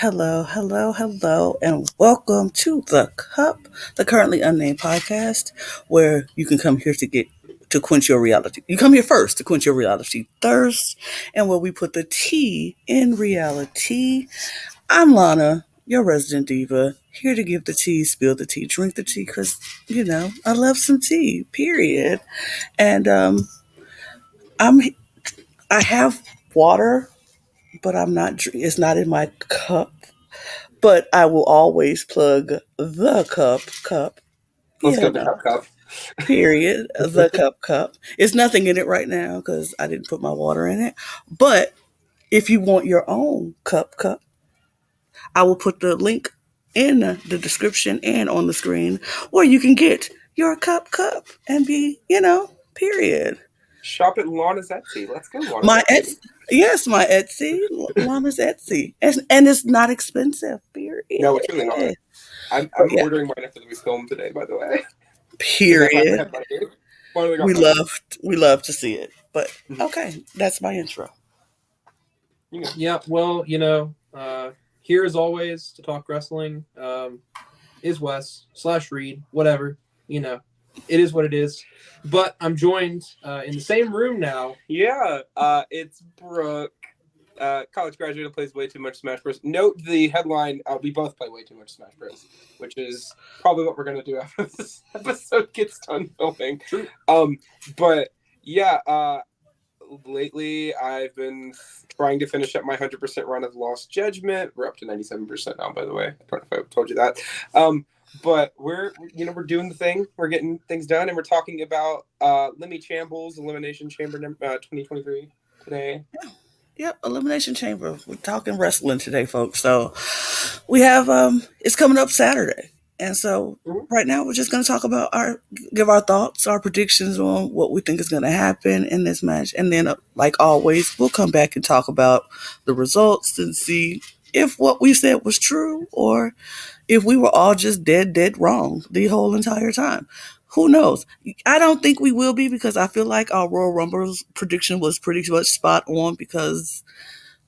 Hello, hello, hello, and welcome to The Cup, the Currently Unnamed Podcast, where you can come here to quench your reality. You come here first to quench your reality thirst, and where we put the tea in reality. I'm Lana, your resident diva, here to give the tea, spill the tea, drink the tea, because, I love some tea, period. And I'm I have water, but it's not in my cup. But I will always plug the cup. Let's Yeah, go to cup. period. The cup. It's nothing in it right now because I didn't put my water in it. But if you want your own cup, I will put the link in the description and on the screen where you can get your cup and be, period. Shop at Lana's Etsy. Let's go, Lana's My Etsy. Etsy, yes, my Etsy, Lana's Etsy, and it's not expensive. Period. No, it's really not. I'm Yeah. ordering mine after we film today, by the way. Period. We love to see it. But okay, that's my intro. Yeah, well, here as always to talk wrestling is Wes / Reed, whatever, it is what it is. But I'm joined in the same room now. Yeah, it's Brook, college graduate who plays way too much Smash Bros. Note the headline, we both play way too much Smash Bros, which is probably what we're going to do after this episode gets done filming. True. But yeah, lately I've been trying to finish up my 100% run of Lost Judgment. We're up to 97% now, by the way. I don't know if I told you that. But we're doing the thing. We're getting things done, and we're talking about Elimination Chamber 2023 today. Yep, Elimination Chamber. We're talking wrestling today, folks. So we have it's coming up Saturday. And so right now we're just going to talk about give our thoughts, our predictions on what we think is going to happen in this match. And then, like always, we'll come back and talk about the results and see if what we said was true or if we were all just dead wrong the whole entire time. Who knows? I don't think we will be because I feel like our Royal Rumble's prediction was pretty much spot on because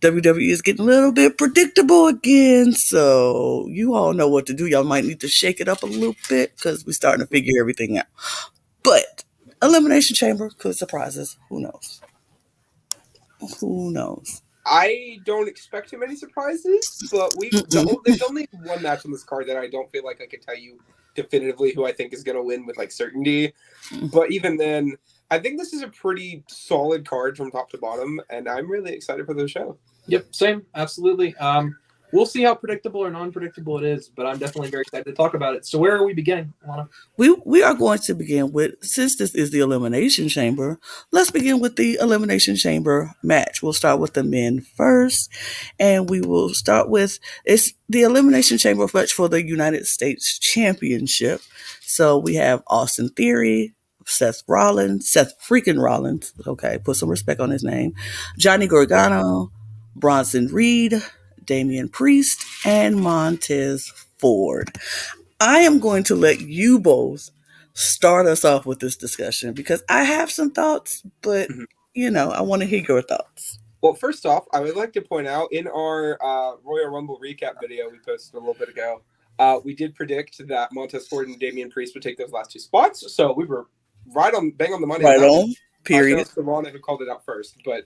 WWE is getting a little bit predictable again, so you all know what to do. Y'all might need to shake it up a little bit because we're starting to figure everything out. But Elimination Chamber could surprise us. Who knows? Who knows? I don't expect too many surprises, but there's only one match on this card that I don't feel like I could tell you definitively who I think is going to win with certainty. But even then, I think this is a pretty solid card from top to bottom, and I'm really excited for the show. Yep, same, absolutely. We'll see how predictable or non-predictable it is, but I'm definitely very excited to talk about it. So where are we beginning, Lana? We are going to begin with, since this is the Elimination Chamber, let's begin with the Elimination Chamber match. We'll start with the men first, and we will start with, it's the Elimination Chamber match for the United States Championship. So we have Austin Theory, Seth freaking Rollins, okay, put some respect on his name, Johnny Gargano, Bronson Reed, Damian Priest, and Montez Ford. I am going to let you both start us off with this discussion because I have some thoughts, but, I want to hear your thoughts. Well, first off, I would like to point out in our Royal Rumble recap video we posted a little bit ago, we did predict that Montez Ford and Damian Priest would take those last two spots, so we were bang on the money. Right on, period. Lana who called it out first, but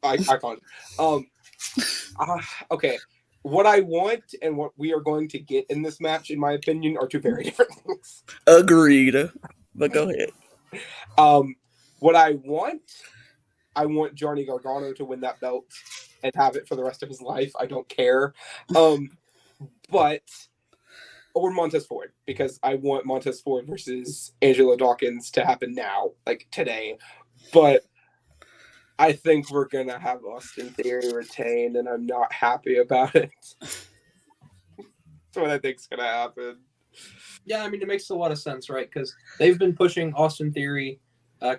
I called it. Okay, what I want and what we are going to get in this match, in my opinion, are two very different things. Agreed. But go ahead. What I want Johnny Gargano to win that belt and have it for the rest of his life. I don't care. Or Montez Ford, because I want Montez Ford versus Angelo Dawkins to happen now, today. But I think we're going to have Austin Theory retained, and I'm not happy about it. That's what I think's going to happen. Yeah, I mean, it makes a lot of sense, right? Because they've been pushing Austin Theory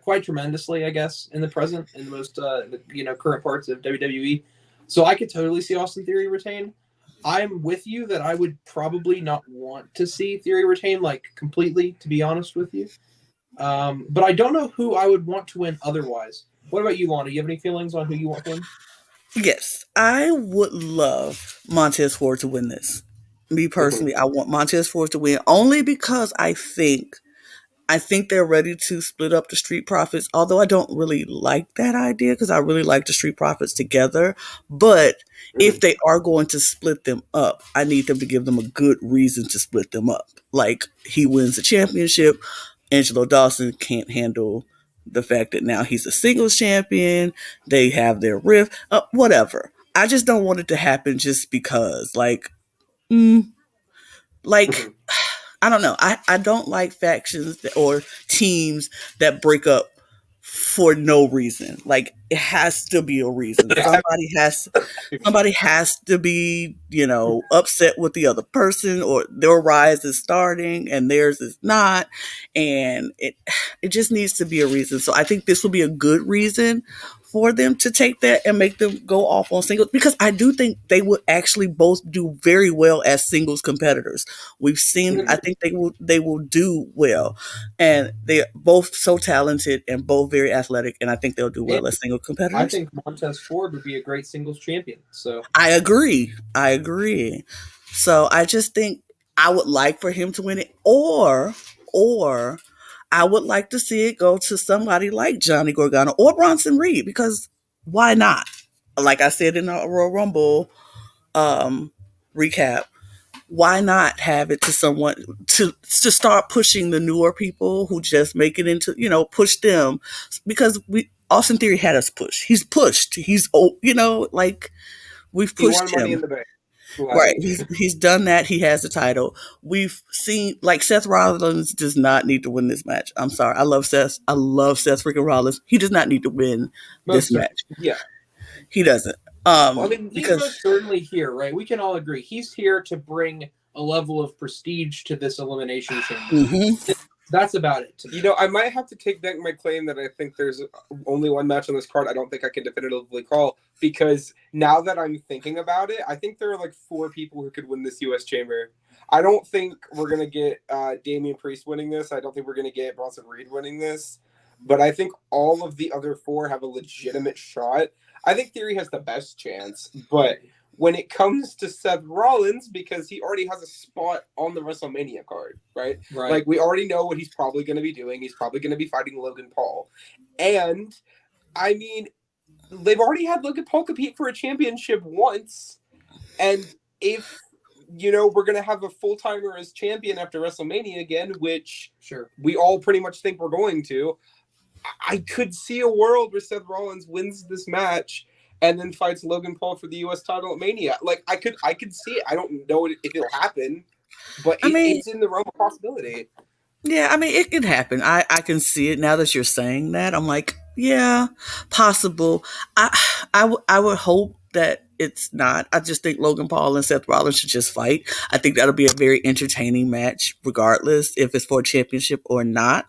quite tremendously, I guess, in the present, in the most, current parts of WWE. So I could totally see Austin Theory retain. I'm with you that I would probably not want to see Theory retain, completely, to be honest with you. But I don't know who I would want to win otherwise. What about you, Lana? Do you have any feelings on who you want to win? Yes, I would love Montez Ford to win this. Me Mhm. personally, I want Montez Ford to win only because I think they're ready to split up the Street Profits, although I don't really like that idea because I really like the Street Profits together. But if Mhm. they are going to split them up, I need them to give them a good reason to split them up. Like he wins the championship, Angelo Dawson can't handle the fact that now he's a singles champion. They have their riff, whatever. I just don't want it to happen just because, mm, like Mhm. I don't know. I don't like or teams that break up for no reason. Like it has to be a reason. Yeah. Somebody has to be, upset with the other person or their rise is starting and theirs is not. And it just needs to be a reason. So I think this will be a good reason for them to take that and make them go off on singles because I do think they would actually both do very well as singles competitors. We've seen I Mhm. think they will do well. And they're both so talented and both very athletic and I think they'll do And well as single I competitors. think Montez Ford would be a great singles champion. So I agree. I agree. So I just think I would like for him to win it, or I would like to see it go to somebody like Johnny Gargano or Bronson Reed because why not? Like I said in the Royal Rumble um, recap, why not have it to someone to start pushing the newer people who just make it into push them because we Austin Theory had us push. He's pushed. He's like we've He won pushed Money in him. the Bank. Right. Like, He's done that. He has the title. We've seen like Seth Rollins does not need to win this match. I'm sorry. I love Seth. I love Seth freaking Rollins. He does not need to win this most match. yeah. He doesn't. Well, I mean, he's Because most certainly here, right? We can all agree he's here to bring a level of prestige to this elimination chamber. mhm. That's about it to me. I might have to take back my claim that I think there's only one match on this card I don't think I can definitively call because now that I'm thinking about it, I think there are like 4 people who could win this U.S. Chamber. I don't think we're going to get Damian Priest winning this. I don't think we're going to get Bronson Reed winning this. But I think all of the other 4 have a legitimate shot. I think Theory has the best chance, but when it comes to Seth Rollins, because he already has a spot on the WrestleMania card, right? Right. Like we already know what he's probably going to be doing. He's probably going to be fighting Logan Paul, and I mean, they've already had Logan Paul compete for a championship once, and if we're going to have a full timer as champion after WrestleMania again, which Sure. we all pretty much think we're going to. I could see a world where Seth Rollins wins this match and then fights Logan Paul for the U.S. title at Mania. Like I could see it. I don't know if it'll happen, but I mean, it's in the realm of possibility. yeah, I mean it could happen. I can see it now that you're saying that. I'm like, yeah, possible. I would hope that it's not. I just think Logan Paul and Seth Rollins should just fight. I think that'll be a very entertaining match, regardless if it's for a championship or not.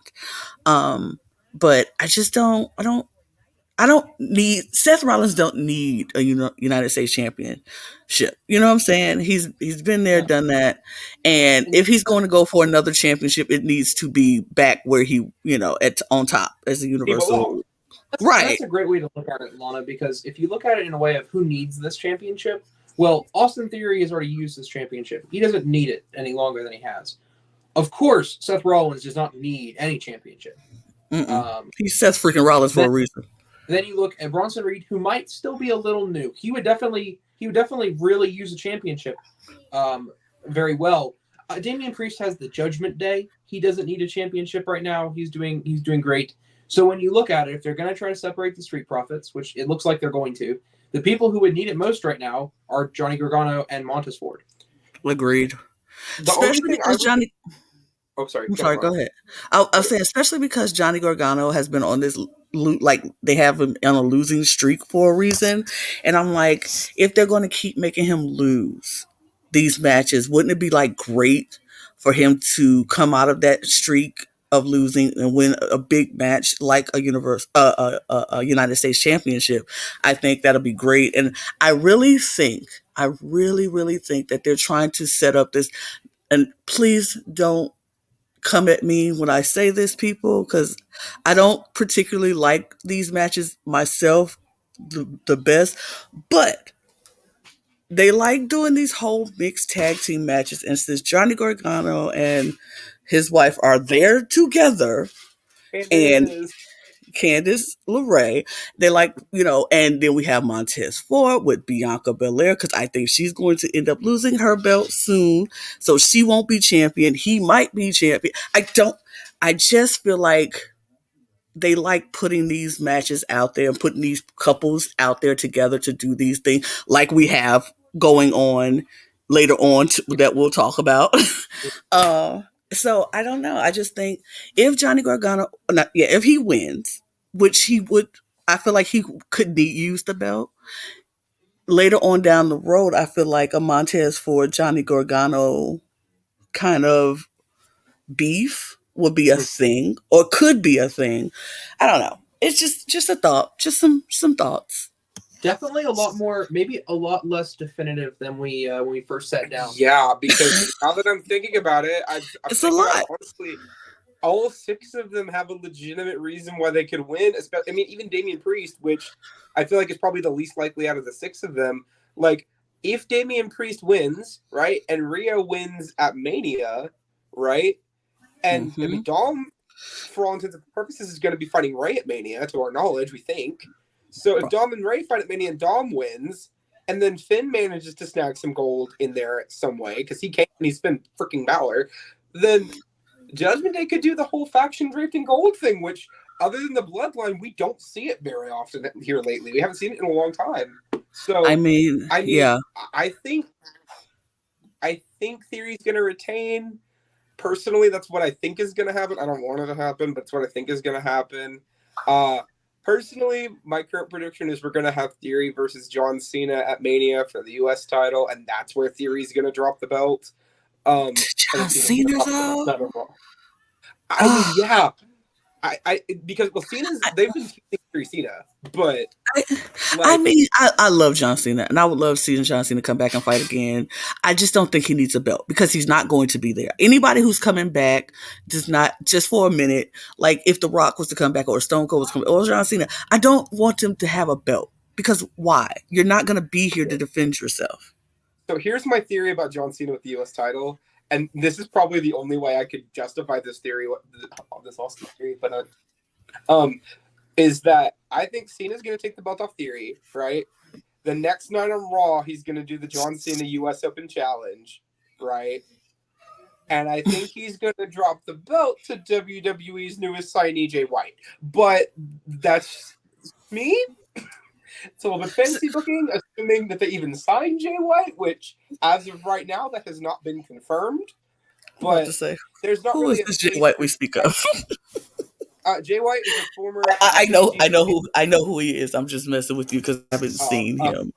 Um, but I just don't. I don't need Seth Rollins. Don't need a United States championship. You know what I'm saying? He's been there, Yeah. done that, and And if he's going to go for another championship, it needs to be back where he at on top as a He belongs. universal. and Right. that's a great way to look at it, Lana, because if you look at it in a way of who needs this championship, well, Austin Theory has already used this championship. He doesn't need it any longer than he has. Of course, Seth Rollins does not need any championship. He's Seth freaking Rollins for a reason. Then you look at Bronson Reed, who might still be a little new. He would definitely really use a championship very well. Damian Priest has the Judgment Day. He doesn't need a championship right now. He's doing great. So when you look at it, if they're going to try to separate the Street Profits, which it looks like they're going to, the people who would need it most right now are Johnny Gargano and Montez Ford. Agreed. The only Especially thing I because would. Johnny. Oh, sorry. I'm sorry. Go ahead. I'll say especially because Johnny Gargano has been on this like they have him on a losing streak for a reason, and I'm like, if they're going to keep making him lose these matches, wouldn't it be like great for him to come out of that streak of losing and win a big match like a United States Championship? I think that'll be great, and I really really think that they're trying to set up this. And please don't come at me when I say this, people, because I don't particularly like these matches myself. the best, but they like doing these whole mixed tag team matches. And since Johnny Gargano and his wife are there together, and Candice LeRae, they like, and then we have Montez Ford with Bianca Belair, because I think she's going to end up losing her belt soon. So she won't be champion. He might be champion. I just feel like they like putting these matches out there and putting these couples out there together to do these things like we have going on later on that we'll talk about. uh, so I don't know. I just think if Johnny Gargano, if he wins, which he would, I feel like he could use the belt. Later on down the road, I feel like a Montez for Johnny Gargano kind of beef would be a thing, or could be a thing. I don't know. It's just a thought, just some thoughts. Definitely a lot more, maybe a lot less definitive than when we first sat down. Yeah, because now that I'm thinking about it, it's a lot. Honestly, all 6 of them have a legitimate reason why they could win. Especially, I mean, even Damian Priest, which I feel like is probably the least likely out of the 6 of them. Like, if Damian Priest wins, right, and Rhea wins at Mania, right, and I mean, Dom, for all intents and purposes, is going to be fighting Ray at Mania, to our knowledge, we think. So if Dom and Ray fight at Mania and Dom wins, and then Finn manages to snag some gold in there some way, because he can't, and he's been freaking Balor, then Judgment Day could do the whole faction draping gold thing, which, other than the bloodline, we don't see it very often here lately. We haven't seen it in a long time. So I mean yeah. I think Theory's going to retain. Personally, that's what I think is going to happen. I don't want it to happen, but it's what I think is going to happen. Personally, my current prediction is we're going to have Theory versus John Cena at Mania for the U.S. title, and that's where Theory's going to drop the belt. John Cena's out? Yeah. Because Cena's, they've been teasing Theory Cena, but I love John Cena, and I would love seeing John Cena come back and fight again. I just don't think he needs a belt because he's not going to be there. Anybody who's coming back does not, just for a minute, like if The Rock was to come back or Stone Cold was coming, or John Cena, I don't want him to have a belt because why? You're not going to be here to defend yourself. So here's my theory about John Cena with the U.S. title. And this is probably the only way I could justify this theory, this Austin theory, but is that I think Cena's going to take the belt off Theory, right? The next night on Raw, he's going to do the John Cena U.S. Open Challenge, right? And I think he's going to drop the belt to WWE's newest signee, Jay White. But that's me. It's a little bit fancy booking, assuming that they even signed Jay White, which, as of right now, that has not been confirmed. But there's not really is this Jay White we speak of? Jay White is a former. I know who he is. I'm just messing with you because I haven't seen him.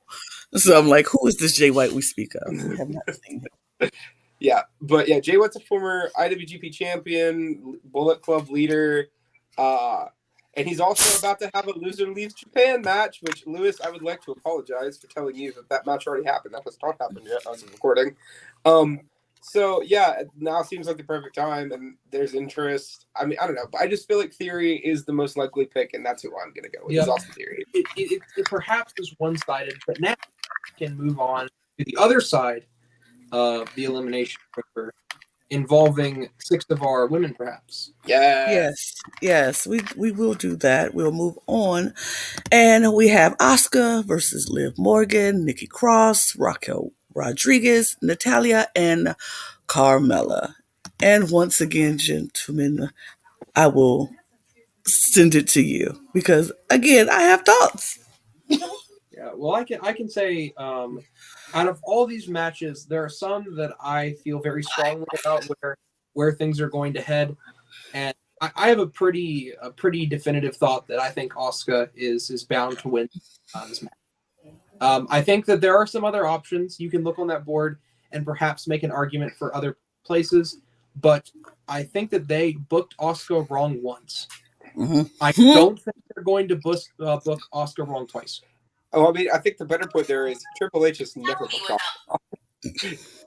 So I'm like, who is this Jay White we speak of? I have not seen him. Yeah, but yeah, Jay White's a former IWGP champion, Bullet Club leader. And he's also about to have a Loser Leaves Japan match, which, Lewis, I would like to apologize for telling you that match already happened. That has not happened yet as of recording. So, yeah, now seems like the perfect time, and there's interest. I mean, I don't know, but I just feel like Theory is the most likely pick, and that's who I'm going to go with. Yeah. Is Austin Theory. It perhaps is one-sided, but now we can move on to the other side of the Elimination Chamber, involving 6 of our women, perhaps. Yes, we will do that. We'll move on. And we have Asuka versus Liv Morgan, Nikki Cross, Raquel Rodriguez, Natalia, and Carmella. And once again, gentlemen, I will send it to you because, again, I have thoughts. Yeah, well, I can say, out of all these matches, there are some that I feel very strongly about where things are going to head, and I have a pretty definitive thought that I think Asuka is bound to win this match. I think that there are some other options. You can look on that board and perhaps make an argument for other places, but I think that they booked Asuka wrong once. Mm-hmm. I don't think they're going to book Asuka wrong twice. Oh, I mean, I think the better point there is Triple H has never booked Asuka wrong.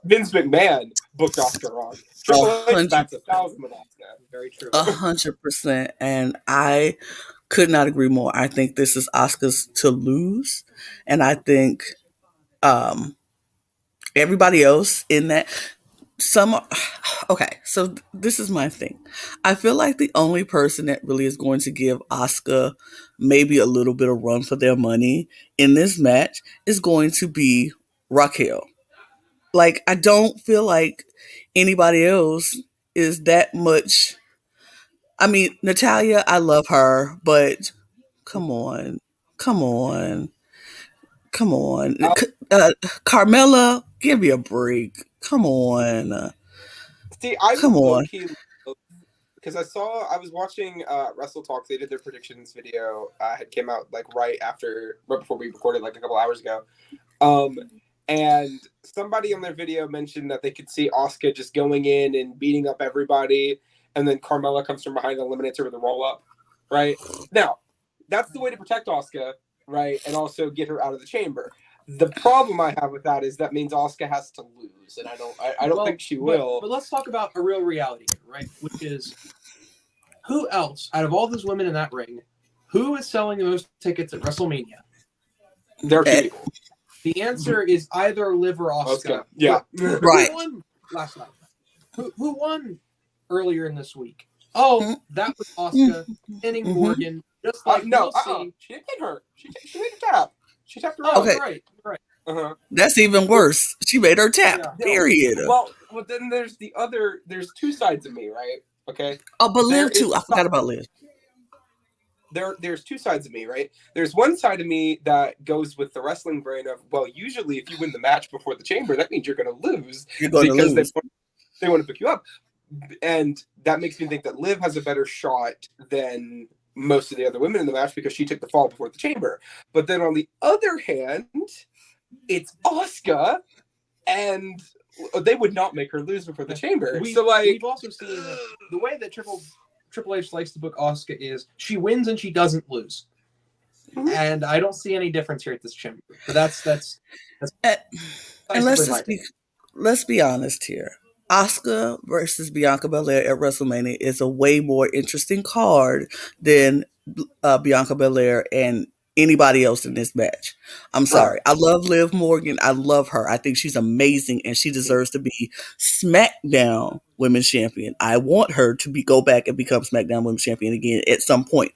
Vince McMahon booked Asuka wrong. Triple H, that's 1,000 with Asuka. Very true. 100%. And I Could not agree more. I think this is Asuka's to lose, and I think um, everybody else in that some okay, so this is my thing. I feel like the only person that really is going to give Asuka maybe a little bit of run for their money in this match is going to be Raquel. Like, I don't feel like anybody else is that much. I mean, Natalia, I love her, but come on, come on, come on. Uh, Carmella, give me a break. Come on, See, I come would low on. key because I was watching Wrestle Talk. They did their predictions video. Had came out like right before we recorded, like a couple hours ago. And somebody on their video mentioned that they could see Asuka just going in and beating up everybody, and then Carmella comes from behind and eliminates her with a roll up. Right now, that's the way to protect Asuka, right, and also get her out of the chamber. The problem I have with that is that means Asuka has to lose, and I don't think she will. But let's talk about a real reality here, right? Which is, who else out of all those women in that ring, who is selling the most tickets at WrestleMania? There are two people. The answer is either Liv or Asuka. Yeah, right. Who won last night? Who won earlier in this week? Oh, that was Asuka pinning Morgan. Just like no, we'll see. she didn't pin her. She made a tap. She tapped her. Oh, Okay. right. Uh-huh. That's even worse. She made her tap. Yeah. Period. Well, then there's there's two sides of me, right? Okay. Oh, but Liv too. I forgot about Liv. There's two sides of me, right? There's one side of me that goes with the wrestling brain of, well, usually if you win the match before the chamber, that means you're going to lose. You're going to lose. They want to pick you up. And that makes me think that Liv has a better shot than most of the other women in the match because she took the fall before the chamber. But then on the other hand, it's Asuka, and they would not make her lose before the chamber. We've also seen the way that Triple H likes to book Asuka is she wins and she doesn't lose. Mm-hmm. And I don't see any difference here at this chamber. But that's and let's be honest here. Asuka versus Bianca Belair at WrestleMania is a way more interesting card than Bianca Belair and anybody else in this match. I'm sorry. I love Liv Morgan. I love her. I think she's amazing and she deserves to be SmackDown Women's Champion. I want her to go back and become SmackDown Women's Champion again at some point.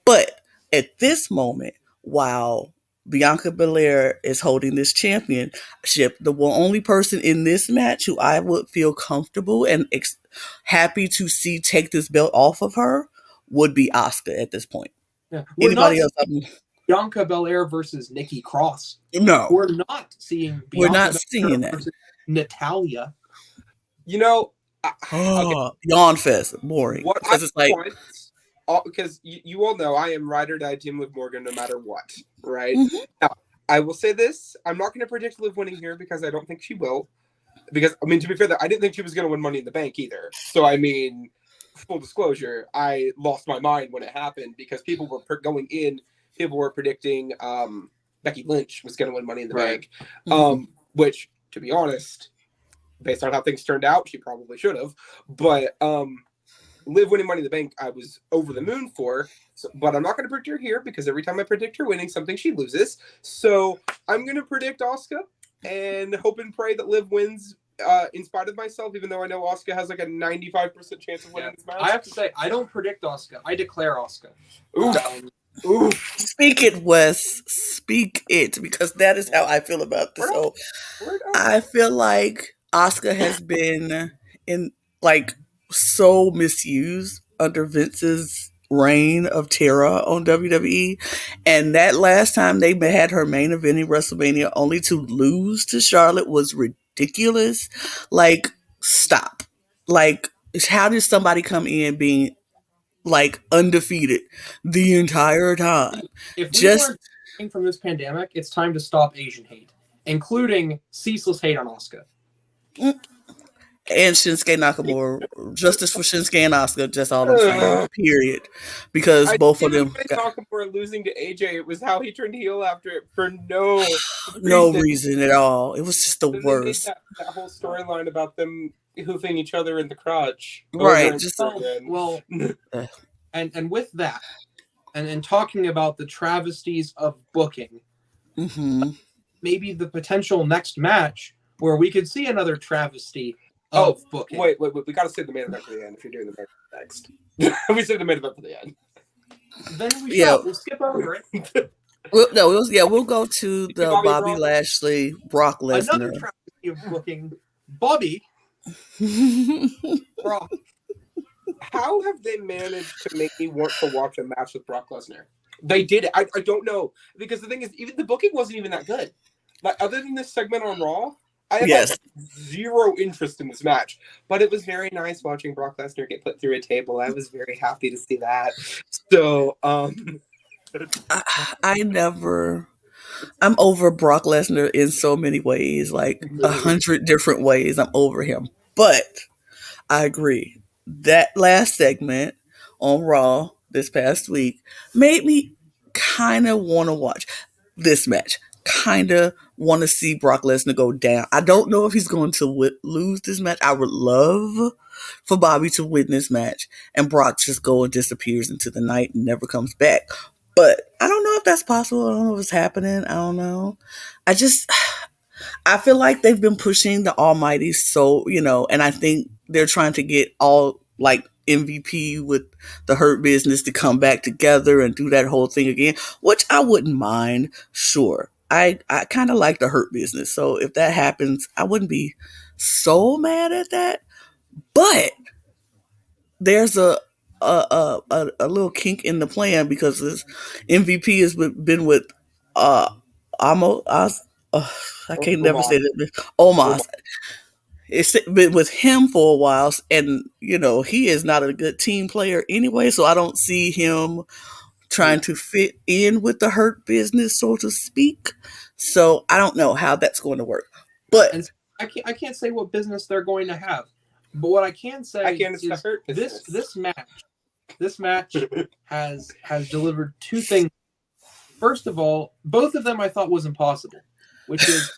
But at this moment, while Bianca Belair is holding this championship, the only person in this match who I would feel comfortable and happy to see take this belt off of her would be Asuka at this point. Yeah. Anybody else? Bianca Belair versus Nikki Cross. No, we're not seeing. Bianca Belair that. Versus Natalia. You know, yawn fest, boring. Because it's like. Because you all know I am ride or die Team Liv Morgan no matter what, right? Mm-hmm. Now, I will say this. I'm not going to predict Liv winning here because I don't think she will. Because, I mean, to be fair, I didn't think she was going to win Money in the Bank either. So, I mean, full disclosure, I lost my mind when it happened because people were predicting Becky Lynch was going to win Money in the Bank. Mm-hmm. Which, to be honest, based on how things turned out, she probably should have. But, Liv winning Money in the Bank, I was over the moon for, but I'm not going to predict her here because every time I predict her winning something, she loses. So I'm going to predict Asuka and hope and pray that Liv wins in spite of myself, even though I know Asuka has like a 95% chance of winning this match. I have to say, I don't predict Asuka. I declare Asuka. Ooh. Speak it, Wes. Speak it, because that is how I feel about this. So I feel like Asuka has been so misused under Vince's reign of terror on WWE. And that last time they had her main event in WrestleMania only to lose to Charlotte was ridiculous. Like, stop. Like, how did somebody come in being like undefeated the entire time? If we learn from this pandemic, it's time to stop Asian hate, including ceaseless hate on Asuka. And Shinsuke Nakamura, justice for Shinsuke and Asuka, just all I'm saying, period. Because both of them. Nakamura losing to AJ, it was how he turned heel after it for no reason at all. It was just the worst. That whole storyline about them hoofing each other in the crotch. Right. And with that, and talking about the travesties of booking, Mm-hmm. maybe the potential next match where we could see another travesty of booking. Wait. We got to save the main event for the end if you're doing the main event next. We save the main event for the end. Then we shall. We'll skip over it. We'll go to the Bobby Brock. Lashley, Brock Lesnar. Another travesty of booking. Bobby. Brock. How have they managed to make me want to watch a match with Brock Lesnar? They did it. I don't know. Because the thing is, even the booking wasn't even that good. Like, other than this segment on Raw, I had zero interest in this match. But it was very nice watching Brock Lesnar get put through a table. I was very happy to see that. So, I'm over Brock Lesnar in so many ways, like 100 different ways. I'm over him. But I agree. That last segment on Raw this past week made me kind of want to watch this match. Kind of want to see Brock Lesnar go down. I don't know if he's going to lose this match. I would love for Bobby to win this match and Brock just go and disappears into the night and never comes back. But I don't know if that's possible. I don't know if it's happening. I don't know. I feel like they've been pushing the Almighty so, and I think they're trying to get all like MVP with the Hurt Business to come back together and do that whole thing again, which I wouldn't mind. Sure. I kind of like the Hurt Business. So if that happens, I wouldn't be so mad at that. But there's a little kink in the plan because this MVP has been with I can't never say that. Omos. It's been with him for a while, and he is not a good team player anyway. So I don't see him trying to fit in with the Hurt Business, so to speak. So I don't know how that's going to work. But and I can't say what business they're going to have. But what I can say is this match has delivered two things. First of all, both of them I thought was impossible, which is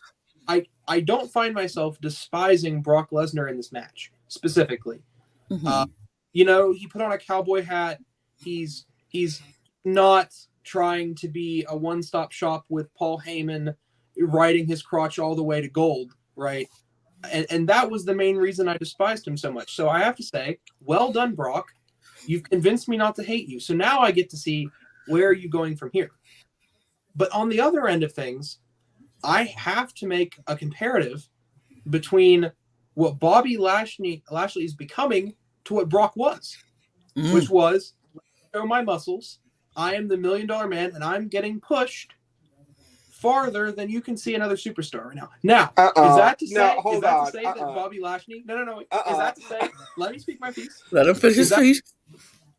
I don't find myself despising Brock Lesnar in this match specifically. Mm-hmm. He put on a cowboy hat. He's not trying to be a one-stop shop with Paul Heyman riding his crotch all the way to gold, right? And that was the main reason I despised him so much. So I have to say, well done, Brock. You've convinced me not to hate you. So now I get to see where are you going from here. But on the other end of things, I have to make a comparative between what Bobby Lashley is becoming to what Brock was, which was, show my muscles. I am the $1 million man, and I'm getting pushed farther than you can see another superstar right now. Now, is that to say that Bobby Lashley? No. Is that to say? Let me speak my piece. Let him finish his piece.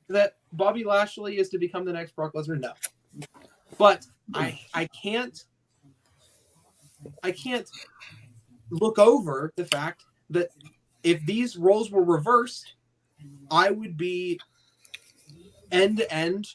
That Bobby Lashley is to become the next Brock Lesnar? No, but I can't look over the fact that if these roles were reversed, I would be end to end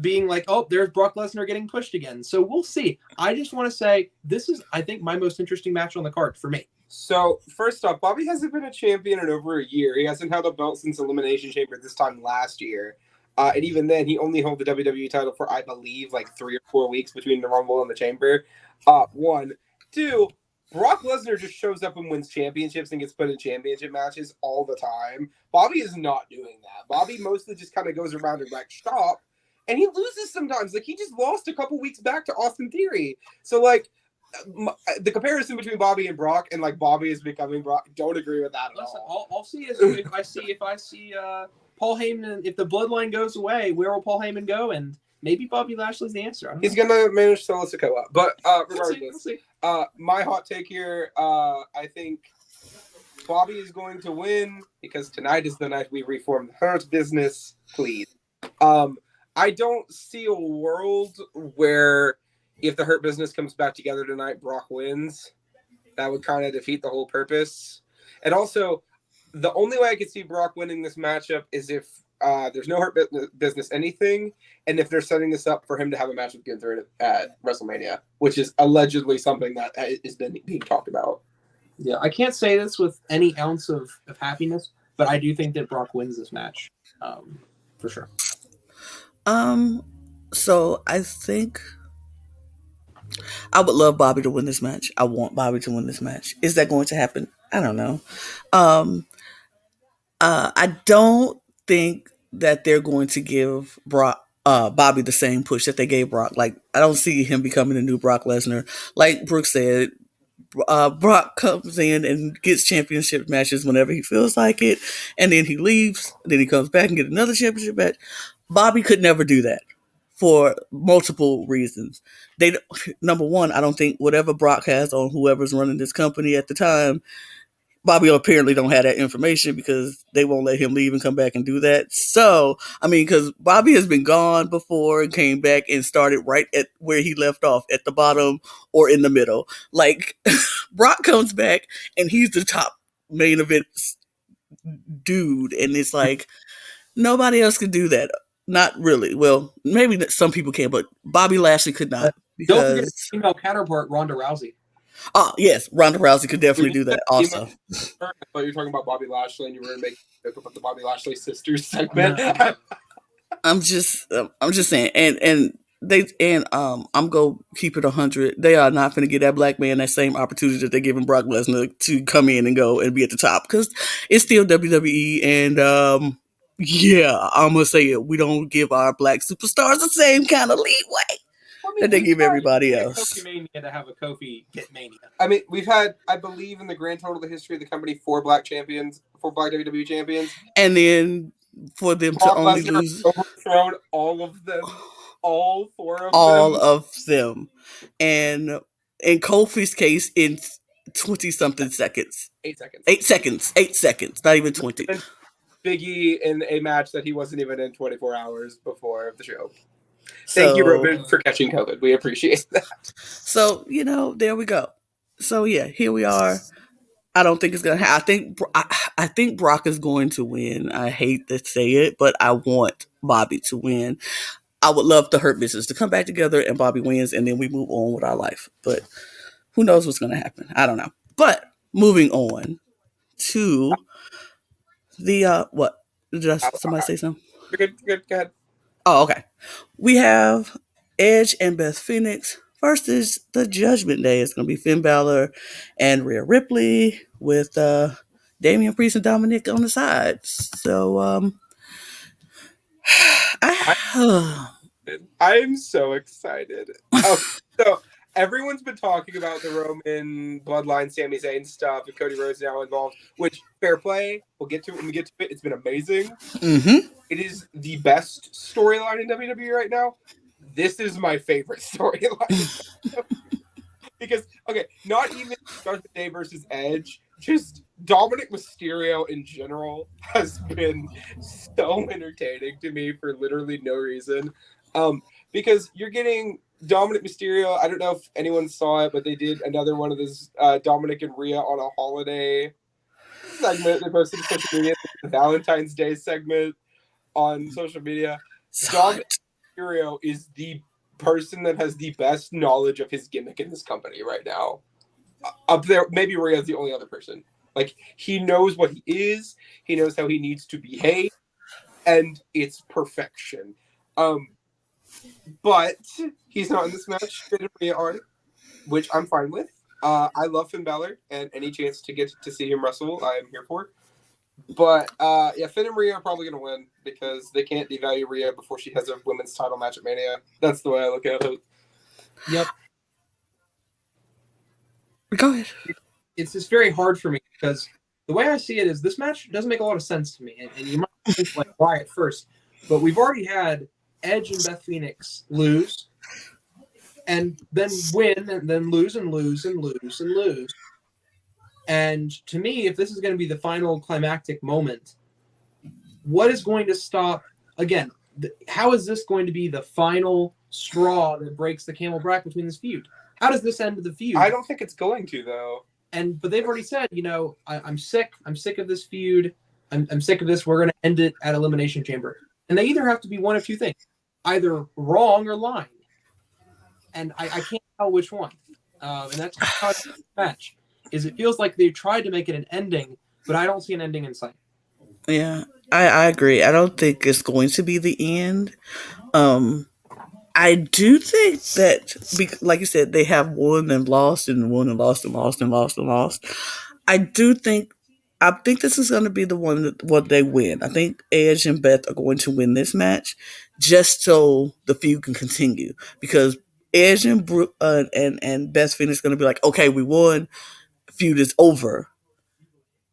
being like, oh, there's Brock Lesnar getting pushed again. So we'll see. I just want to say this is, I think, my most interesting match on the card for me. So first off, Bobby hasn't been a champion in over a year. He hasn't held a belt since Elimination Chamber this time last year. And even then, he only held the WWE title for, I believe, like 3 or 4 weeks between the Rumble and the Chamber. 1. 2, Brock Lesnar just shows up and wins championships and gets put in championship matches all the time. Bobby is not doing that. Bobby mostly just kind of goes around and wrecks shop. And he loses sometimes. Like, he just lost a couple weeks back to Austin Theory. So, like, the comparison between Bobby and Brock and, like, Bobby is becoming Brock, don't agree with that at all. I'll see if I see Paul Heyman, if the bloodline goes away, where will Paul Heyman go? And maybe Bobby Lashley's the answer. He's going to manage Solo Sikoa. But regardless, we'll see. My hot take here, I think Bobby is going to win because tonight is the night we reform the Hurt Business. Please. I don't see a world where if the Hurt Business comes back together tonight, Brock wins. That would kind of defeat the whole purpose. And also, the only way I could see Brock winning this matchup is if there's no Hurt Business anything, and if they're setting this up for him to have a match with Gunther at WrestleMania, which is allegedly something that is being talked about. Yeah, I can't say this with any ounce of happiness, but I do think that Brock wins this match, for sure. So I think I would love Bobby to win this match. I want Bobby to win this match. Is that going to happen? I don't know. Um, I don't think that they're going to give Bobby the same push that they gave Brock. Like, I don't see him becoming the new Brock Lesnar. Like Brooke said, Brock comes in and gets championship matches whenever he feels like it, and then he leaves. Then he comes back and get another championship match. Bobby could never do that for multiple reasons. They Number one, I don't think whatever Brock has on whoever's running this company at the time, Bobby apparently don't have that information because they won't let him leave and come back and do that. So, I mean, because Bobby has been gone before and came back and started right at where he left off, at the bottom or in the middle. Like, Brock comes back and he's the top main event dude. And it's like, nobody else could do that. Not really. Well, maybe some people can, but Bobby Lashley could not. Don't forget Because, his female counterpart, Ronda Rousey. oh, yes, Ronda Rousey could definitely do that also. I thought you were talking about Bobby Lashley and you were going to make a joke about the Bobby Lashley sisters segment. I'm just saying, I'm gonna keep it 100. They are not going to give that black man that same opportunity that they're giving Brock Lesnar to come in and go and be at the top, because it's still WWE, and yeah, I'm gonna say it. We don't give our black superstars the same kind of leeway that they give everybody else. Kofi Mania to have a Kofi Get Mania. I mean, we've had, I believe, in the grand total of the history of the company, 4 black WWE champions. And then for them to only lose, overthrown all of them, all 4 of them. all of them, and in Kofi's case, in 20-something seconds. 8 seconds. 8 seconds, not even 20. Biggie in a match that he wasn't even in 24 hours before the show. So, Thank you, Robin, for catching COVID. We appreciate that. So, there we go. So, yeah, here we are. I don't think it's going to happen. I think Brock is going to win. I hate to say it, but I want Bobby to win. I would love the Hurt Business to come back together and Bobby wins, and then we move on with our life. But who knows what's going to happen? I don't know. But moving on to the, what? Did somebody say something? You're good. Go ahead. Oh, okay. We have Edge and Beth Phoenix versus the Judgment Day. It's going to be Finn Balor and Rhea Ripley with Damian Priest and Dominic on the side. So, I'm so excited. So everyone's been talking about the Roman bloodline, Sami Zayn stuff, and Cody Rhodes now involved, which, fair play. We'll get to it when we get to it. It's been amazing. Mm-hmm. It is the best storyline in WWE right now. This is my favorite storyline. Because, okay, not even Judgment Day versus Edge, just Dominic Mysterio in general has been so entertaining to me for literally no reason. Because you're getting Dominic Mysterio, I don't know if anyone saw it, but they did another one of this Dominic and Rhea on a holiday segment. They posted to social media, the Valentine's Day segment on social media. Dominic Mysterio is the person that has the best knowledge of his gimmick in this company right now. Up there, maybe Rhea is the only other person. Like, he knows what he is, he knows how he needs to behave, and it's perfection. But he's not in this match. Finn and Rhea are, which I'm fine with. I love Finn Balor, and any chance to get to see him wrestle, I'm here for. But yeah, Finn and Rhea are probably going to win because they can't devalue Rhea before she has a women's title match at Mania. That's the way I look at it. Yep. Go ahead. It's just very hard for me because the way I see it is this match doesn't make a lot of sense to me. And you might think, like, why at first? But we've already had Edge and Beth Phoenix lose and then win and then lose and lose and lose and lose. And to me, if this is going to be the final climactic moment, what is going to stop, again, how is this going to be the final straw that breaks the camel back between this feud? How does this end the feud? I don't think it's going to, though. But they've already said, I'm sick. I'm sick of this feud. I'm sick of this. We're going to end it at Elimination Chamber. And they either have to be one of two things, either wrong or lying. And I can't tell which one. And that's how it's the match. Is it feels like they tried to make it an ending, but I don't see an ending in sight. Yeah, I agree. I don't think it's going to be the end. I do think that, like you said, they have won and lost and won and lost and lost and lost and lost. I do think, I think this is going to be the one that what they win. I think Edge and Beth are going to win this match, just so the feud can continue. Because Edge and Brook and Beth Phoenix going to be like, okay, we won, feud is over.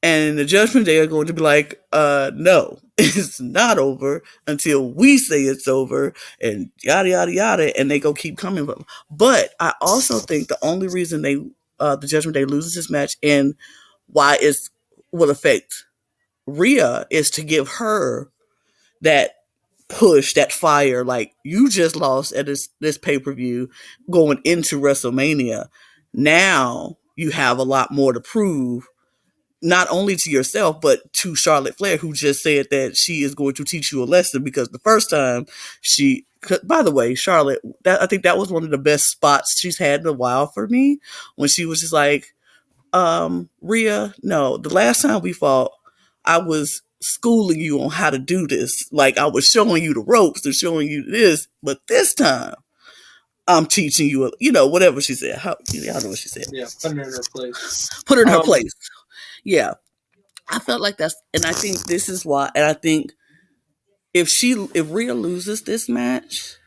And the Judgment Day are going to be like, no, it's not over until we say it's over, and yada, yada, yada. And they go keep coming. But I also think the only reason the Judgment Day loses this match and why it will affect Rhea is to give her that push, that fire. Like, you just lost at this pay per view going into WrestleMania. Now you have a lot more to prove, not only to yourself, but to Charlotte Flair, who just said that she is going to teach you a lesson, because the first time by the way, Charlotte, I think that was one of the best spots she's had in a while for me, when she was just like, Rhea, no, the last time we fought, I was schooling you on how to do this. Like, I was showing you the ropes and showing you this, but this time I'm teaching you, whatever she said. Y'all know what she said. Yeah, put her in her place. Put her in her place. Yeah. I felt like and I think this is why, and I think if Rhea loses this match,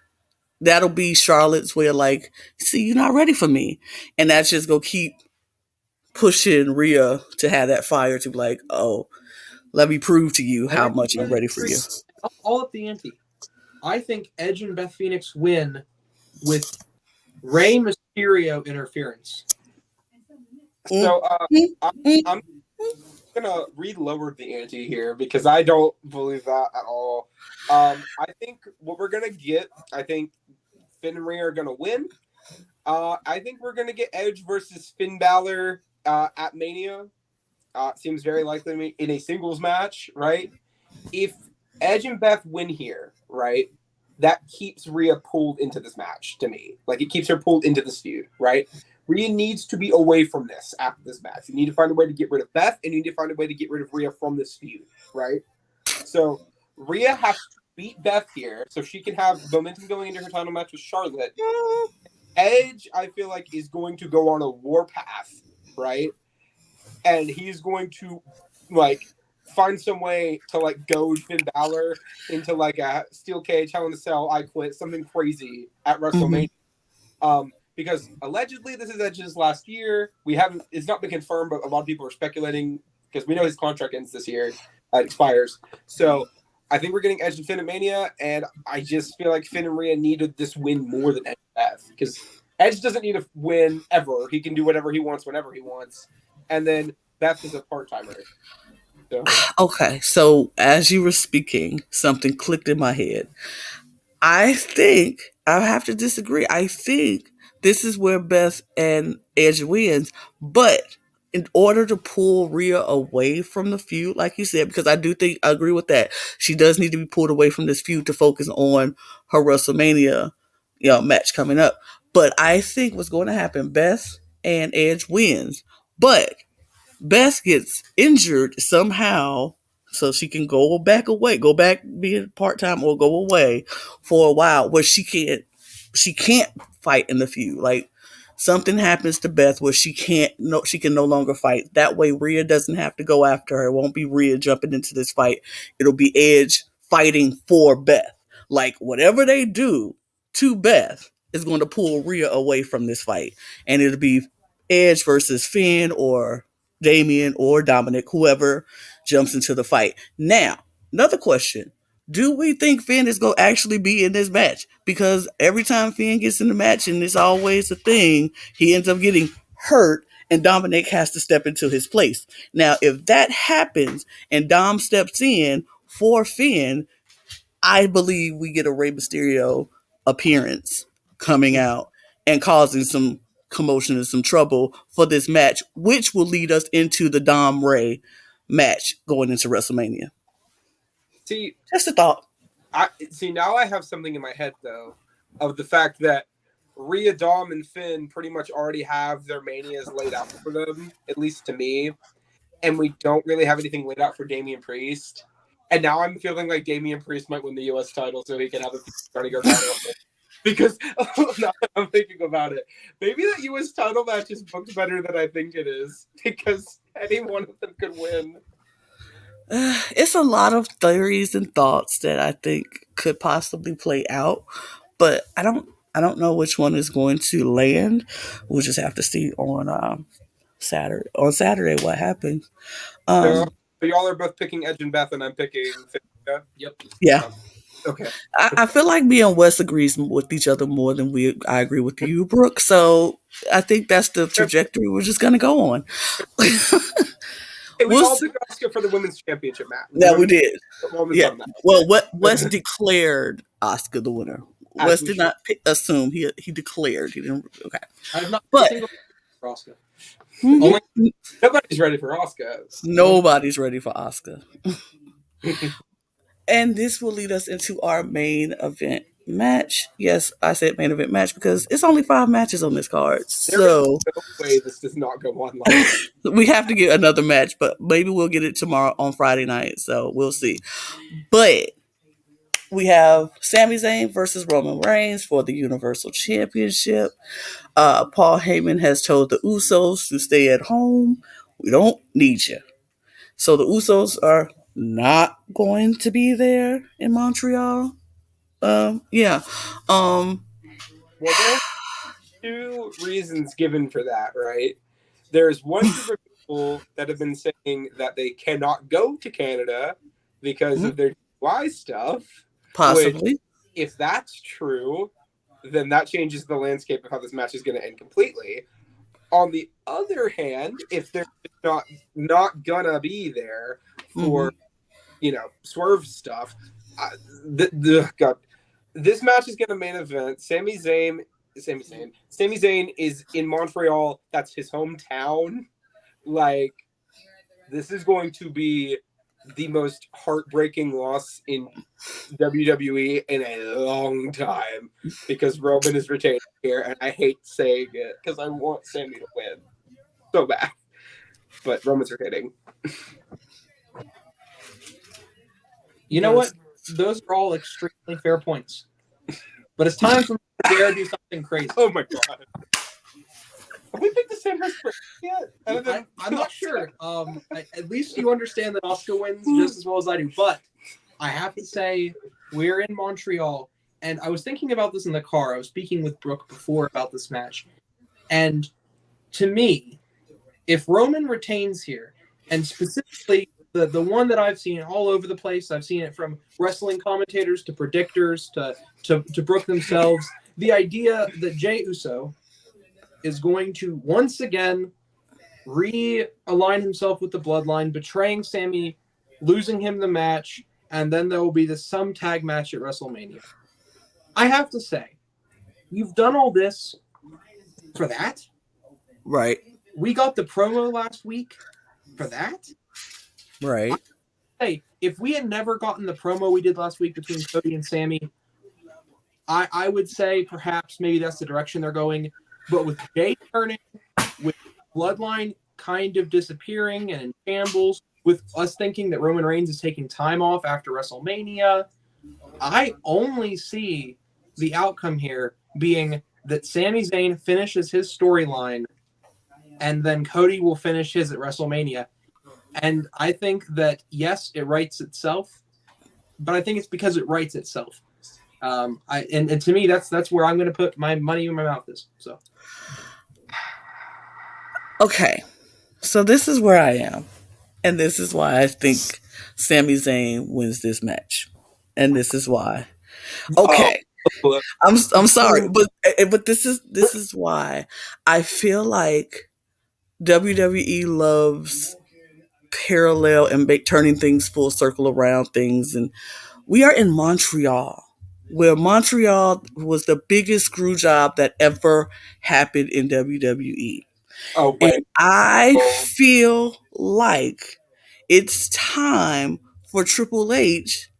that'll be Charlotte's way of like, see, you're not ready for me. And that's just gonna keep pushing Rhea to have that fire to be like, oh, let me prove to you how much I'm ready for you. All up the ante. I think Edge and Beth Phoenix win with Rey Mysterio interference. So I'm gonna re-lower the ante here, because I don't believe that at all. I think what we're gonna get, I think Finn and Rhea are gonna win. I think we're gonna get Edge versus Finn Balor at Mania. Seems very likely to me in a singles match, right? If Edge and Beth win here, right, that keeps Rhea pulled into this match to me. Like, it keeps her pulled into this feud, right? Rhea needs to be away from this after this match. You need to find a way to get rid of Beth, and you need to find a way to get rid of Rhea from this feud, right? So Rhea has to beat Beth here so she can have momentum going into her title match with Charlotte. Edge, I feel like, is going to go on a warpath, right? And he's going to, like, find some way to, like, goad Finn Balor into, like, a steel cage, Hell in a Cell, I quit, something crazy at WrestleMania. Because allegedly this is Edge's last year. It's not been confirmed, but a lot of people are speculating, because we know his contract ends this year, expires. So I think we're getting Edge and Finn at Mania, and I just feel like Finn and Rhea needed this win more than Edge has, because Edge doesn't need to win ever. He can do whatever he wants whenever he wants. And then Beth is a part-timer. So. Okay, so as you were speaking, something clicked in my head. I think I have to disagree. I think this is where Beth and Edge wins, but in order to pull Rhea away from the feud, like you said, because I agree with that, she does need to be pulled away from this feud to focus on her WrestleMania, match coming up. But I think what's going to happen, Beth and Edge wins, but Beth gets injured somehow, so she can go back being part-time, or go away for a while where she can't fight in the feud. Like, something happens to Beth where she can no longer fight. That way Rhea doesn't have to go after her. It won't be Rhea jumping into this fight. It'll be Edge fighting for Beth. Like, whatever they do to Beth is going to pull Rhea away from this fight. And it'll be Edge versus Finn or Damian or Dominic, whoever jumps into the fight. Now, another question. Do we think Finn is going to actually be in this match? Because every time Finn gets in the match, and it's always a thing, he ends up getting hurt, and Dominic has to step into his place. Now, if that happens and Dom steps in for Finn, I believe we get a Rey Mysterio appearance coming out and causing some commotion and some trouble for this match, which will lead us into the Dom Rey match going into WrestleMania. See, just a thought. Now I have something in my head, though, of the fact that Rhea, Dom, and Finn pretty much already have their manias laid out for them, at least to me, and we don't really have anything laid out for Damian Priest. And now I'm feeling like Damian Priest might win the U.S. title so he can have a starting title. Because now that I'm thinking about it, maybe that U.S. title match is booked better than I think it is, because any one of them could win. It's a lot of theories and thoughts that I think could possibly play out, but I don't know which one is going to land. We'll just have to see on Saturday. On Saturday, what happens? So y'all are both picking Edge and Beth, and I'm picking Finn. Yep. Yeah. Okay. I feel like me and Wes agrees with each other more than I agree with you, Brooke. So I think that's the trajectory we're just gonna go on. Hey, we We'll all see. picked Asuka for the women's championship match. Yeah, we did. Yeah. On that. Well, Wes declared Oscar the winner. As Wes we did not assume. He declared. He didn't. Okay. I have not But- single for Asuka. Mhm. Nobody's ready for Asuka. Nobody's ready for Oscar. And this will lead us into our main event match. Yes, I said main event match because it's only 5 matches on this card. So No way this does not go on like we have to get another match, but maybe we'll get it tomorrow on Friday night. So we'll see. But we have Sami Zayn versus Roman Reigns for the Universal Championship. Paul Heyman has told the Usos to stay at home. We don't need you. So the Usos are not going to be there in Montreal. Yeah. Well, there's 2 reasons given for that, right? There's one group of people that have been saying that they cannot go to Canada because of their DUI stuff. Possibly. If that's true, then that changes the landscape of how this match is going to end completely. On the other hand, if they're not gonna be there for swerve stuff, God, this match is gonna main event. Sami Zayn is in Montreal. That's his hometown. Like, this is going to be the most heartbreaking loss in WWE in a long time, because Roman is retained here, and I hate saying it because I want Sami to win so bad, but Roman's retaining. You know what? Those are all extremely fair points. But it's time for me to dare do something crazy. Oh my god. Have we picked the same person yet? I'm not sure. At least you understand that Asuka wins just as well as I do. But I have to say, we're in Montreal, and I was thinking about this in the car. I was speaking with Brook before about this match. And to me, if Roman retains here, and specifically the one that I've seen all over the place, I've seen it from wrestling commentators to predictors to Brook themselves, the idea that Jey Uso is going to once again realign himself with the bloodline, betraying Sami, losing him the match, and then there will be this some tag match at WrestleMania. I have to say, you've done all this for that? Right. We got the promo last week for that? Right. Hey, if we had never gotten the promo we did last week between Cody and Sami, I would say perhaps maybe that's the direction they're going. But with Jay turning, with Bloodline kind of disappearing and in shambles, with us thinking that Roman Reigns is taking time off after WrestleMania, I only see the outcome here being that Sami Zayn finishes his storyline and then Cody will finish his at WrestleMania. And I think that, yes, it writes itself, but I think it's because it writes itself. And to me, that's where I'm going to put my money in my mouth is. So. Okay. So this is where I am. And this is why I think Sami Zayn wins this match. And this is why. Okay. I'm sorry, but this is why I feel like WWE loves parallel and turning things full circle around things, and we are in Montreal, where Montreal was the biggest screw job that ever happened in WWE. Oh, and I feel like it's time for Triple H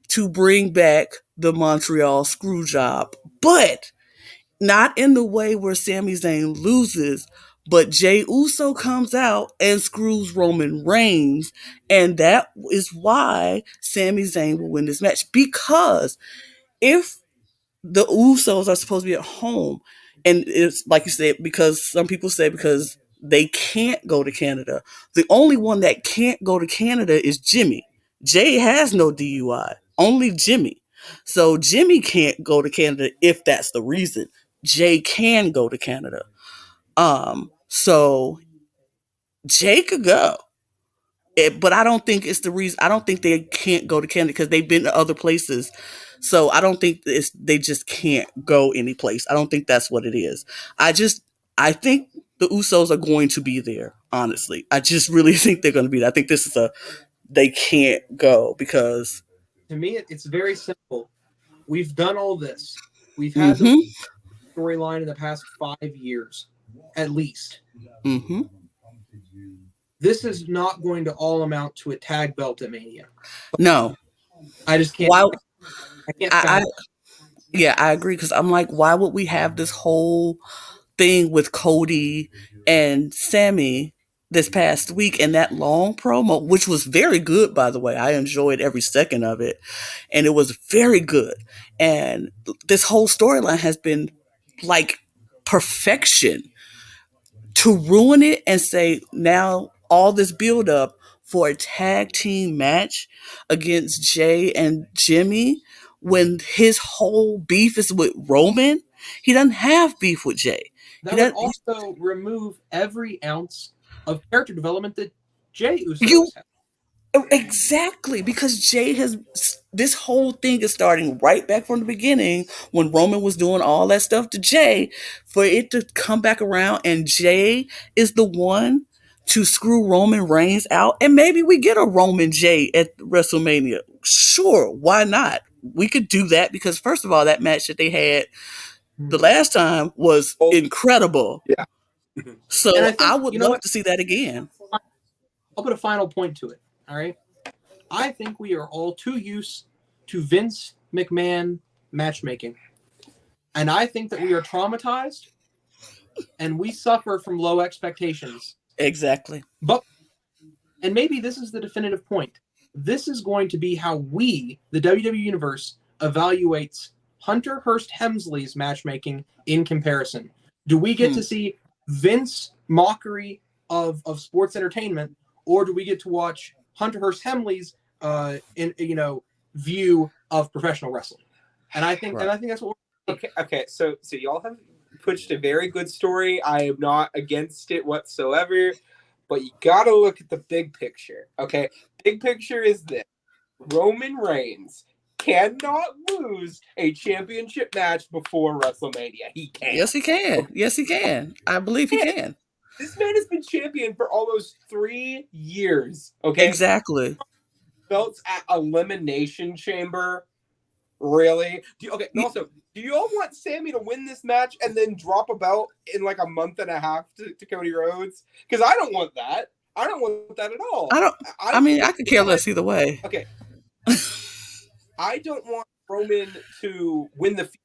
to bring back the Montreal screw job, but not in the way where Sami Zayn loses, but Jey Uso comes out and screws Roman Reigns, and that is why Sami Zayn will win this match. Because if the Usos are supposed to be at home. And it's like you said, because some people say because they can't go to Canada. The only one that can't go to Canada is Jimmy. Jay has no DUI, only Jimmy. So Jimmy can't go to Canada if that's the reason. Jay can go to Canada. So Jay could go. But I don't think it's the reason. I don't think they can't go to Canada because they've been to other places. So I don't think they just can't go any place. I don't think that's what it is. I think the Usos are going to be there. Honestly, I just really think they're going to be there. I think this is they can't go because To me, it's very simple. We've done all this. We've had mm-hmm, the storyline in the past 5 years, at least. mm-hmm. This is not going to all amount to a tag belt at Mania. No, I just can't. why? I can't. I yeah, I agree because I'm like, why would we have this whole thing with Cody and Sammy this past week and that long promo, which was very good, by the way. I enjoyed every second of it, and it was very good. And this whole storyline has been like perfection. To ruin it and say now all this build up for a tag team match against Jay and Jimmy when his whole beef is with Roman. He doesn't have beef with Jay. That would also remove every ounce of character development that Jay Uso has had. Exactly, because Jay has this whole thing is starting right back from the beginning when Roman was doing all that stuff to Jay, for it to come back around and Jay is the one to screw Roman Reigns out, and maybe we get a Roman Jay at WrestleMania. Sure, why not? We could do that because first of all, that match that they had the last time was incredible. Yeah. So And I think, I would love to see that again. I'll put a final point to it. All right. I think we are all too used to Vince McMahon matchmaking. And I think that we are traumatized and we suffer from low expectations. Exactly. And maybe this is the definitive point. This is going to be how we, the WWE Universe, evaluates Hunter Hearst Helmsley's matchmaking in comparison. Do we get to see Vince mockery of sports entertainment, or do we get to watch Hunter Hearst Helmsley's view of professional wrestling? And I think that's what we're okay. So y'all have pushed a very good story. I am not against it whatsoever, but you gotta look at the big picture. Okay, big picture is this: Roman Reigns cannot lose a championship match before WrestleMania. He can. Yes, he can. Yes, he can. I believe he can. This man has been champion for almost 3 years. Okay, exactly. Belts at Elimination Chamber. Really? Also, do you all want Sammy to win this match and then drop a belt in like a month and a half to Cody Rhodes? Because I don't want that. I don't want that at all. I could care less either way. Okay. I don't want Roman to win the feud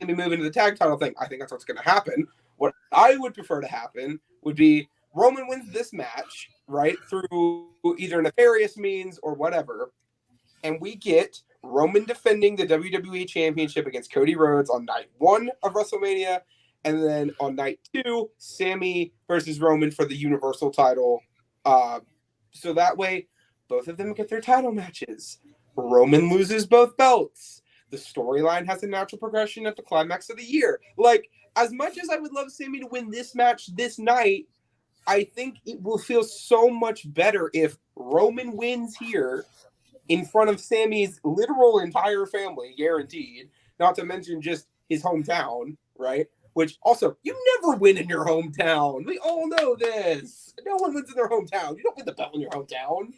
and Sammy move into the tag title thing. I think that's what's going to happen. What I would prefer to happen would be Roman wins this match, right, through either nefarious means or whatever, and we get Roman defending the WWE Championship against Cody Rhodes on night 1 of WrestleMania, and then on night 2, Sammy versus Roman for the Universal title. So that way, both of them get their title matches. Roman loses both belts. The storyline has a natural progression at the climax of the year. Like, as much as I would love Sammy to win this match this night, I think it will feel so much better if Roman wins here in front of Sammy's literal entire family, guaranteed, not to mention just his hometown, right? Which also, you never win in your hometown. We all know this. No one wins in their hometown. You don't win the belt in your hometown.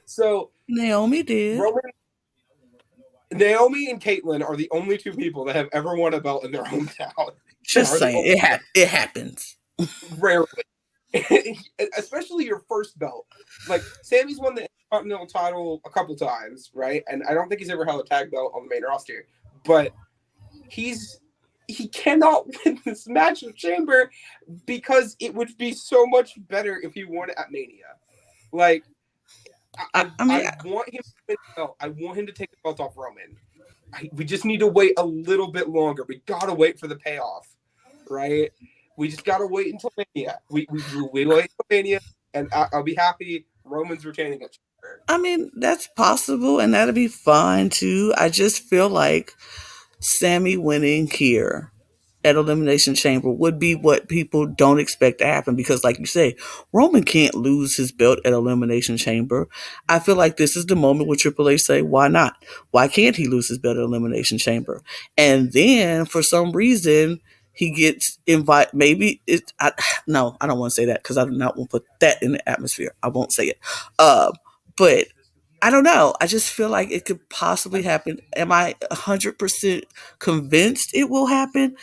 So Naomi did. Naomi and Caitlyn are the only two people that have ever won a belt in their hometown. Just saying, it happens. Rarely. Especially your first belt. Like, Sammy's won the Continental title a couple times, right? And I don't think he's ever held a tag belt on the main roster. But he cannot win this match with Chamber because it would be so much better if he won it at Mania. Like, I want him to win the belt. I want him to take the belt off Roman. we just need to wait a little bit longer. We gotta wait for the payoff, right? We just gotta wait until Mania. We wait until Mania, and I'll be happy. Roman's retaining it. I mean, that's possible, and that'd be fine too. I just feel like Sammy winning here at Elimination Chamber would be what people don't expect to happen because, like you say, Roman can't lose his belt at Elimination Chamber. I feel like this is the moment where Triple H say, "Why not? Why can't he lose his belt at Elimination Chamber?" And then for some reason he gets invited. Maybe it. No, I don't want to say that because I do not want to put that in the atmosphere. I won't say it. But I don't know. I just feel like it could possibly happen. Am I 100% convinced it will happen?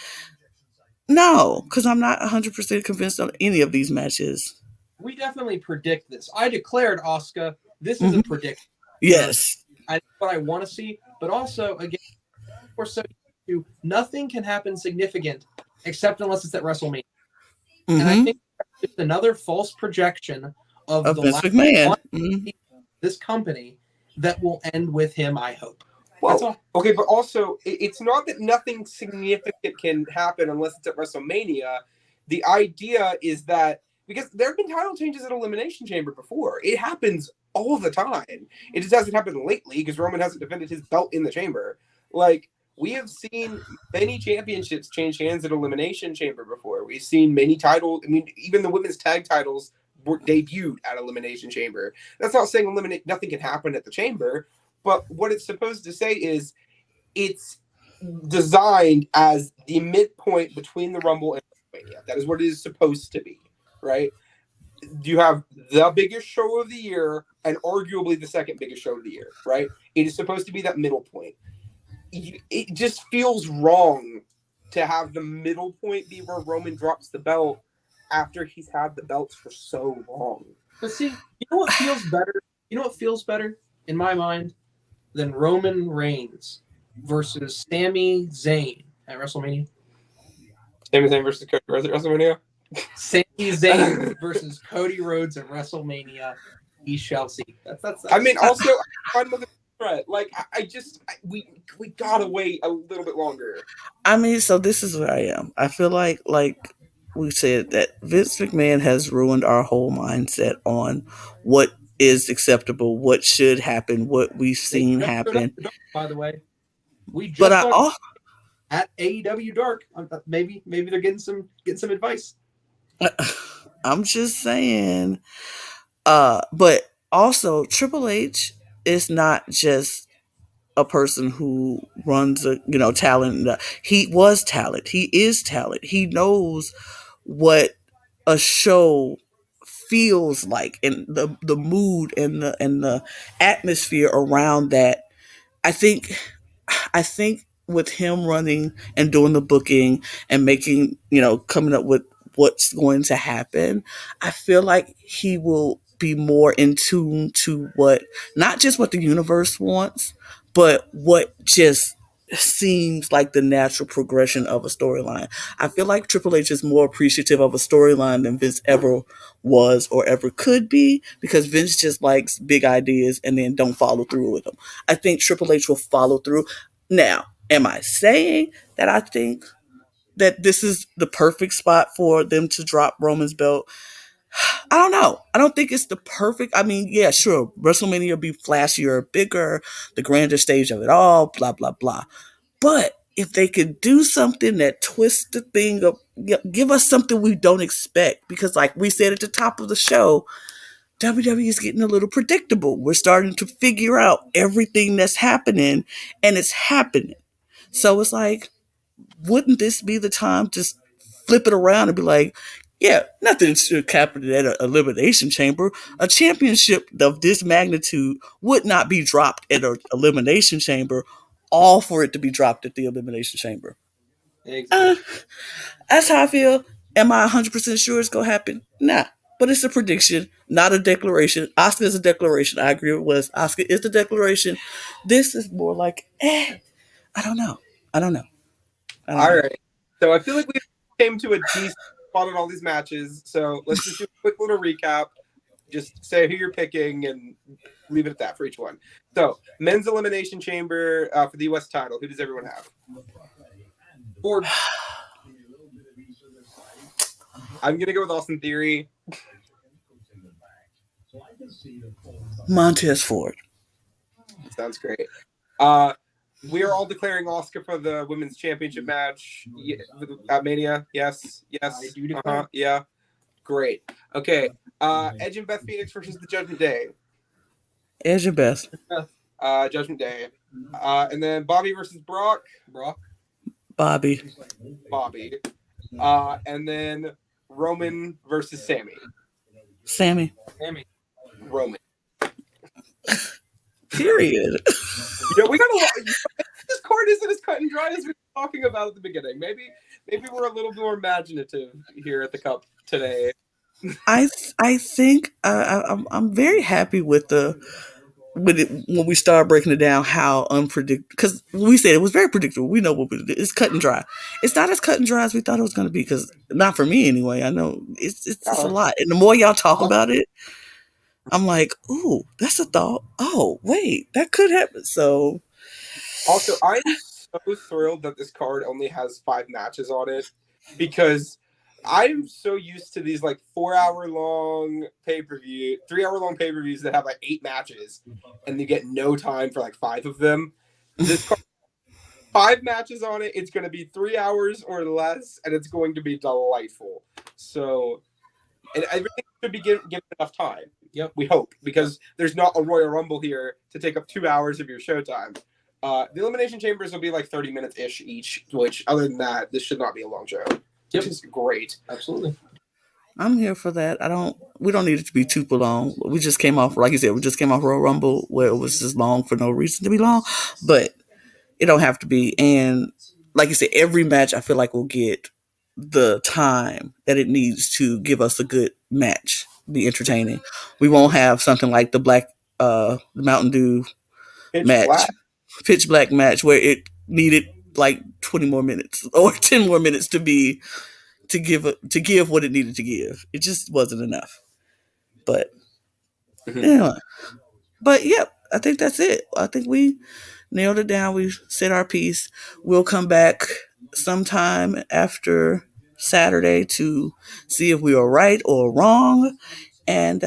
No, because I'm not 100% convinced on any of these matches. We definitely predict this. I declared, Oscar, this is a prediction. Yes. What I want to see, but also, again, we're so used to nothing can happen significant except unless it's at WrestleMania. And I think it's another false projection of the Vince last McMahon. This company that will end with him, I hope. Well, okay, but also, it's not that nothing significant can happen unless it's at WrestleMania. The idea is that, because there have been title changes at Elimination Chamber before. It happens all the time. It just hasn't happened lately because Roman hasn't defended his belt in the Chamber. Like, we have seen many championships change hands at Elimination Chamber before. We've seen many titles. I mean, even the women's tag titles were debuted at Elimination Chamber. That's not saying nothing can happen at the Chamber, but what it's supposed to say is it's designed as the midpoint between the Rumble and WrestleMania. That is what it is supposed to be, right? You have the biggest show of the year and arguably the second biggest show of the year, right? It is supposed to be that middle point. It just feels wrong to have the middle point be where Roman drops the belt after he's had the belts for so long. But see, you know what feels better? You know what feels better in my mind than Roman Reigns versus Sami Zayn at WrestleMania? Sami Zayn versus Cody Rhodes at WrestleMania? Sami Zayn versus Cody Rhodes at WrestleMania. We shall see. That's I mean, also, I'm with the threat. Like, we gotta wait a little bit longer. I mean, so this is where I am. I feel like we said, that Vince McMahon has ruined our whole mindset on what is acceptable, what should happen, what we've seen happen. By the way, we just But at AEW Dark. Maybe they're getting some advice. I'm just saying. But also Triple H is not just a person who runs a talent. He was talent. He is talent. He knows what a show feels like, and the mood and the atmosphere around that. I think with him running and doing the booking and making, coming up with what's going to happen, I feel like he will be more in tune to what, not just what the universe wants, but what just seems like the natural progression of a storyline. I feel like Triple H is more appreciative of a storyline than Vince ever was or ever could be, because Vince just likes big ideas and then don't follow through with them. I think Triple H will follow through. Now, am I saying that I think that this is the perfect spot for them to drop Roman's belt? I don't know. I don't think it's the perfect. I mean, yeah, sure, WrestleMania will be flashier, bigger, the grander stage of it all, blah, blah, blah. But if they could do something that twists the thing up, give us something we don't expect. Because like we said at the top of the show, WWE is getting a little predictable. We're starting to figure out everything that's happening, and it's happening. So it's like, wouldn't this be the time to flip it around and be like, yeah, nothing should happen at an elimination chamber. A championship of this magnitude would not be dropped at an elimination chamber, all for it to be dropped at the elimination chamber. Exactly. That's how I feel. Am I 100% sure it's going to happen? Nah. But it's a prediction, not a declaration. Oscar is a declaration. I agree with Wes. Oscar is the declaration. This is more like, I don't know. All right. So I feel like we came to a decent spot on all these matches. So let's just do a quick little recap. Just say who you're picking and leave it at that for each one. So, men's elimination chamber for the U.S. title. Who does everyone have? Ford. I'm gonna go with Austin Theory. Montez Ford. Sounds great. We are all declaring Oscar for the women's championship match at Mania. Yes. I do declare. Yeah. Great. Okay. Edge and Beth Phoenix versus the Judgment Day. Edge and Beth. Judgment Day. And then Bobby versus Brock. Bobby. And then Roman versus Sammy. Roman. Period. We got a lot. This card isn't as cut and dry as we were talking about at the beginning. Maybe we're a little more imaginative here at the Cup today. I think I'm very happy with when we start breaking it down how unpredictable, because we said it was very predictable. We know what it's cut and dry. It's not as cut and dry as we thought it was going to be, because not for me anyway. I know it's just a lot, and the more y'all talk about it, I'm like, ooh, that's a thought. Oh, wait, that could happen. So, also, I'm so thrilled that this card only has 5 matches on it, because I'm so used to these like 4-hour-long pay-per-view, 3-hour-long pay-per-views that have like 8 matches, and you get no time for like 5 of them. This card, 5 matches on it. It's going to be 3 hours or less, and it's going to be delightful. So, and everything should be given enough time. Yep, we hope, because there's not a Royal Rumble here to take up 2 hours of your showtime. The Elimination Chambers will be like 30 minutes-ish each, which, other than that, this should not be a long show. Yep. Which is great. Absolutely. I'm here for that. We don't need it to be too long. We just came off, like you said, Royal Rumble where it was just long for no reason to be long, but it don't have to be. And like you said, every match I feel like will get the time that it needs to give us a good match, be entertaining. We won't have something like the Mountain Dew Pitch Black match where it needed like 20 more minutes or 10 more minutes to give what it needed to give. It just wasn't enough. But yeah. But yep, I think that's it. I think we nailed it down. We said our piece. We'll come back sometime after Saturday to see if we were right or wrong. And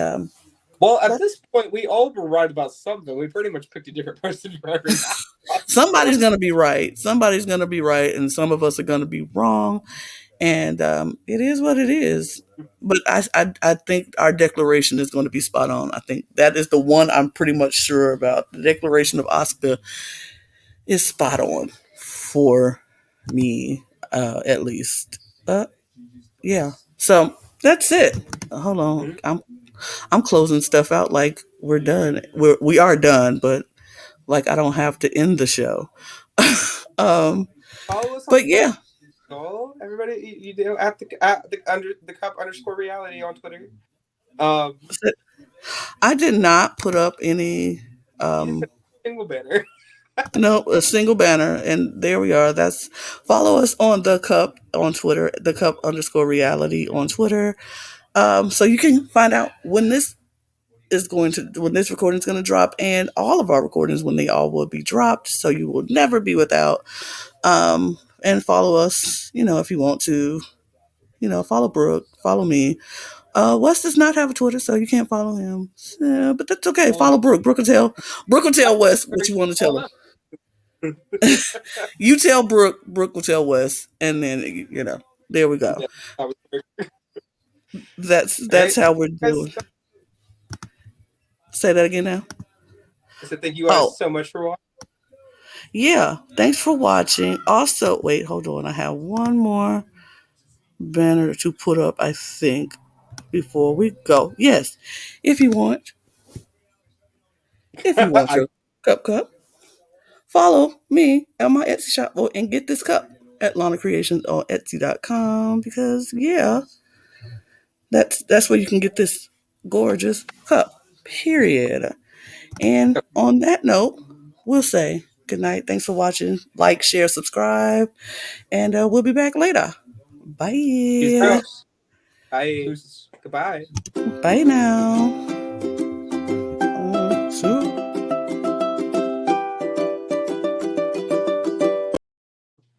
well, at this point, we all were right about something. We pretty much picked a different person for every match. Somebody's going to be right. Somebody's going to be right, and some of us are going to be wrong. And it is what it is. But I think our declaration is going to be spot on. I think that is the one I'm pretty much sure about. The declaration of Asuka is spot on for me, at least. Yeah. So that's it. Hold on. I'm closing stuff out like we're done. We are done, but like I don't have to end the show. But yeah. So everybody, you do at the Cup _reality on Twitter. I did not put up any single banner. No, a single banner, and there we are. Follow us on the Cup on Twitter, the Cup _reality on Twitter. So you can find out when this recording is going to drop, and all of our recordings when they all will be dropped. So you will never be without. And follow us, if you want to, follow Brook, follow me. Wes does not have a Twitter, so you can't follow him. Yeah, but that's okay. Follow Brook. Brook will tell Wes what you want to tell him. You tell Brook. Brook will tell Wes, and then there we go. That's how we're doing. Say that again now. I said thank you guys so much for watching. Yeah, thanks for watching. Also, wait, hold on. I have one more banner to put up, I think, before we go. Yes, if you want your cup, follow me at my Etsy shop and get this cup at Lana Creations on Etsy.com, because that's where you can get this gorgeous cup. Period. And on that note, we'll say good night. Thanks for watching. Like, share, subscribe, and we'll be back later. Bye. Bye. Goodbye. Bye now. So.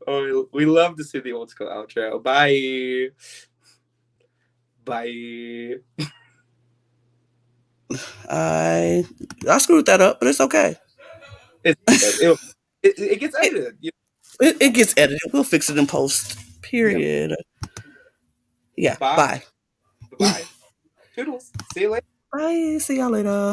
Oh, we love to see the old school outro. Bye. Bye. I screwed that up, but it's okay. It gets edited. It gets edited. We'll fix it in post. Period. Yeah. Bye. Bye. Toodles. See you later. Bye. See y'all later.